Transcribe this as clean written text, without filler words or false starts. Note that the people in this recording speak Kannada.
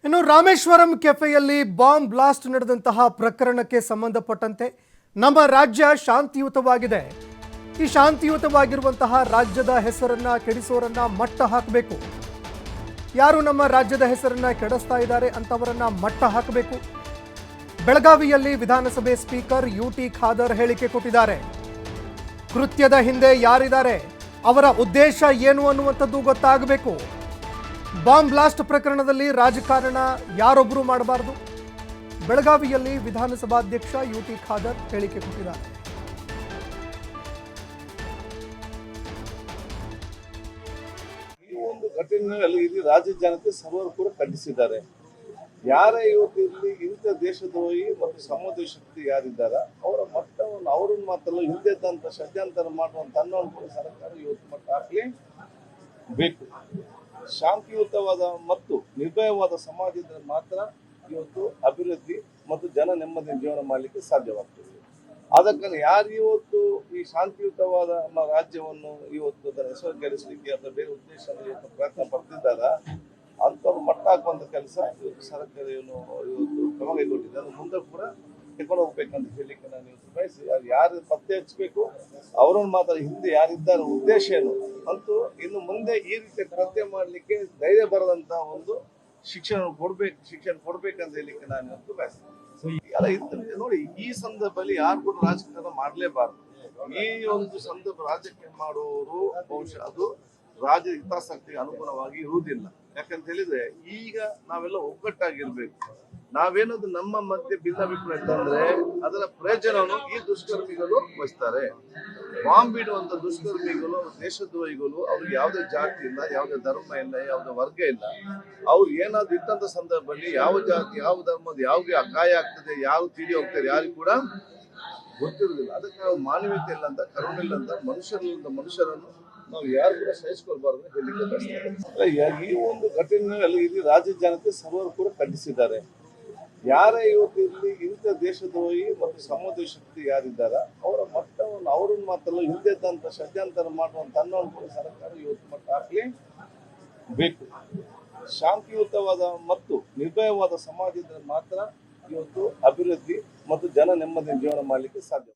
ಇನ್ನು ರಾಮೇಶ್ವರಂ ಕೆಫೆಯಲ್ಲಿ ಬಾಂಬ್ ಬ್ಲಾಸ್ಟ್ ನಡೆದಂತಹ ಪ್ರಕರಣಕ್ಕೆ ಸಂಬಂಧಪಟ್ಟಂತೆ ನಮ್ಮ ರಾಜ್ಯ ಶಾಂತಿಯುತವಾಗಿದೆ. ಈ ಶಾಂತಿಯುತವಾಗಿರುವಂತಹ ರಾಜ್ಯದ ಹೆಸರನ್ನ ಕೆಡಿಸೋರನ್ನ ಮಟ್ಟ ಹಾಕಬೇಕು. ಯಾರು ನಮ್ಮ ರಾಜ್ಯದ ಹೆಸರನ್ನ ಕೆಡಿಸ್ತಾ ಇದ್ದಾರೆ ಅಂತವರನ್ನ ಮಟ್ಟ ಹಾಕಬೇಕು. ಬೆಳಗಾವಿಯಲ್ಲಿ ವಿಧಾನಸಭೆ ಸ್ಪೀಕರ್ ಯುಟಿ ಖಾದರ್ ಹೇಳಿಕೆ ಕೊಟ್ಟಿದ್ದಾರೆ. ಕೃತ್ಯದ ಹಿಂದೆ ಯಾರಿದ್ದಾರೆ, ಅವರ ಉದ್ದೇಶ ಏನು ಅನ್ನುವಂಥದ್ದು ಗೊತ್ತಾಗಬೇಕು. ಬಾಂಬ್ ಬ್ಲಾಸ್ಟ್ ಪ್ರಕರಣದಲ್ಲಿ ರಾಜಕಾರಣ ಯಾರೊಬ್ಬರು ಮಾಡಬಾರದು. ಬೆಳಗಾವಿಯಲ್ಲಿ ವಿಧಾನಸಭಾಧ್ಯಕ್ಷ ಯುಟಿ ಖಾದರ್ ಹೇಳಿಕೆ ಕೊಟ್ಟಿದ್ದಾರೆ. ಈ ಒಂದು ಘಟನೆಯಲ್ಲಿ ಇಡೀ ರಾಜ್ಯ ಜನತೆ ಸರ್ವರು ಕೂಡ ಖಂಡಿಸಿದ್ದಾರೆ. ಯಾರೇ ಇವತ್ತು ಇಂಥ ದೇಶದ್ರೋಹಿ ಮತ್ತು ಸಮುದ್ರ ಶಕ್ತಿ ಯಾರಿದ್ದಾರ ಅವರ ಮಟ್ಟವನ್ನು ಅವ್ರನ್ನ ಮಾತಲ್ಲ ಹಿಂದೆದ್ದಂತ ಷಡ್ಯಂತರ ಮಾಡುವಂತ ಅನ್ನೋದು ಕೂಡ ಸರ್ಕಾರ ಇವತ್ತು ಮಟ್ಟ ಹಾಕಲಿ ಬೇಕು. ಶಾಂತಿಯುತವಾದ ಮತ್ತು ನಿರ್ಭಯವಾದ ಸಮಾಜದ ಮಾತ್ರ ಇವತ್ತು ಅಭಿವೃದ್ಧಿ ಮತ್ತು ಜನ ನೆಮ್ಮದಿ ಜೀವನ ಮಾಡಲಿಕ್ಕೆ ಸಾಧ್ಯವಾಗ್ತದೆ. ಅದಕ್ಕೆ ಯಾರು ಇವತ್ತು ಈ ಶಾಂತಿಯುತವಾದ ನಮ್ಮ ರಾಜ್ಯವನ್ನು ಇವತ್ತು ಅದರ ಹೆಸರು ಗೆಲ್ಲಿಸಲಿಕ್ಕೆ ಅಥವಾ ಬೇರೆ ಉದ್ದೇಶ ಇವತ್ತು ಪ್ರಯತ್ನ ಪಡ್ತಿದ್ದಾರ ಅಂಥವ್ರು ಮಟ್ಟ ಹಾಕುವಂತ ಕೆಲಸ ಇವತ್ತು ಸರ್ಕಾರ ಇವತ್ತು ಕ್ರಮ ಕೈಗೊಂಡಿದೆ. ಅದು ಮುಂದೆ ಕೂಡ ತಗೊಂಡು ಹೋಗ್ಬೇಕಂತ ಹೇಳಲಿಕ್ಕೆ ನಾನು ಇವತ್ತು ಬಯಸಿ ಯಾರು ಪತ್ತೆ ಹಚ್ಚಬೇಕು, ಅವರನ್ನು ಮಾತ್ರ ಹಿಂದೆ ಯಾರಿದ್ದಾರೆ, ಉದ್ದೇಶ ಏನು ಅಂತೂ ಇನ್ನು ಮುಂದೆ ಈ ರೀತಿ ಕೃತ್ಯ ಮಾಡಲಿಕ್ಕೆ ಧೈರ್ಯ ಬರದಂತ ಒಂದು ಶಿಕ್ಷಣ ಕೊಡ್ಬೇಕಂತ ಹೇಳಲಿಕ್ಕೆ ನಾನು ಇವತ್ತು ಬಯಸ್ತೇನೆ. ಅಲ್ಲ ನೋಡಿ, ಈ ಸಂದರ್ಭದಲ್ಲಿ ಯಾರು ಕೂಡ ರಾಜಕಾರಣ ಮಾಡಲೇಬಾರದು. ಈ ಒಂದು ಸಂದರ್ಭ ರಾಜಕೀಯ ಮಾಡುವವರು ಬಹುಶಃ ಅದು ರಾಜ್ಯದ ಹಿತಾಸಕ್ತಿಗೆ ಅನುಗುಣವಾಗಿ ಇರುವುದಿಲ್ಲ. ಯಾಕಂತ ಹೇಳಿದ್ರೆ ಈಗ ನಾವೆಲ್ಲ ಒಗ್ಗಟ್ಟಾಗಿರ್ಬೇಕು. ನಾವೇನದು ನಮ್ಮ ಮಧ್ಯೆ ಭಿನ್ನಾಭಿಪ್ರಾಯ ತಂದ್ರೆ ಅದರ ಪ್ರಯೋಜನವನ್ನು ಈ ದುಷ್ಕರ್ಮಿಗಳು ವಹಿಸ್ತಾರೆ. ಬಾಂಬ್ ಇಡುವಂತ ದುಷ್ಕರ್ಮಿಗಳು, ದೇಶದ್ರೋಹಿಗಳು, ಅವ್ರಿಗೆ ಯಾವುದೇ ಜಾತಿ ಇಲ್ಲ, ಯಾವುದೇ ಧರ್ಮ ಇಲ್ಲ, ಯಾವುದೇ ವರ್ಗ ಇಲ್ಲ. ಅವ್ರು ಏನಾದ್ರು ಇಟ್ಟಂತ ಸಂದರ್ಭದಲ್ಲಿ ಯಾವ ಜಾತಿ, ಯಾವ ಧರ್ಮದ ಯಾವ್ಗೆ ಅಗಾಯ ಆಗ್ತದೆ, ಯಾವ ತಿಳಿ ಹೋಗ್ತದೆ ಯಾರಿಗೂ ಕೂಡ ಗೊತ್ತಿರುವುದಿಲ್ಲ. ಅದಕ್ಕೆ ನಾವು ಮಾನವೀಯತೆ ಇಲ್ಲ ಅಂತ, ಕರುಣೆ ಇಲ್ಲ ಅಂತ, ಮನುಷ್ಯರನ್ನು ನಾವು ಯಾರು ಕೂಡ ಸಹಿಸಿಕೊಳ್ಬಾರ್ದು ಹೇಳಲಿಕ್ಕೆ ಬಯಸ್ತೇನೆ. ಈ ಒಂದು ಘಟನೆಯಲ್ಲಿ ಇಡೀ ರಾಜ್ಯ ಜನತೆ ಸರ್ವರು ಕೂಡ ಖಂಡಿಸಿದ್ದಾರೆ. ಯಾರೇ ಇವತ್ತು ಇಂಥ ದೇಶದ್ರೋಹಿ ಮತ್ತು ಸಮುದ್ರ ಶಕ್ತಿ ಯಾರಿದ್ದಾರ ಅವರ ಮಟ್ಟವನ್ನು ಅವ್ರನ್ನ ಮಾತಲ್ಲ ಹಿಂದೆದ್ದಂತ ಷಡ್ಯಂತರ ಮಾಡುವಂತ ಅನ್ನೋದು ಕೂಡ ಸರ್ಕಾರ ಇವತ್ತು ಮಟ್ಟ ಹಾಕಲಿ ಬೇಕು. ಶಾಂತಿಯುತವಾದ ಮತ್ತು ನಿರ್ಭಯವಾದ ಸಮಾಜದ ಮಾತ್ರ ಇವತ್ತು ಅಭಿವೃದ್ಧಿ ಮತ್ತು ಜನ ನೆಮ್ಮದಿ ಜೀವನ ಮಾಡಲಿಕ್ಕೆ ಸಾಧ್ಯ.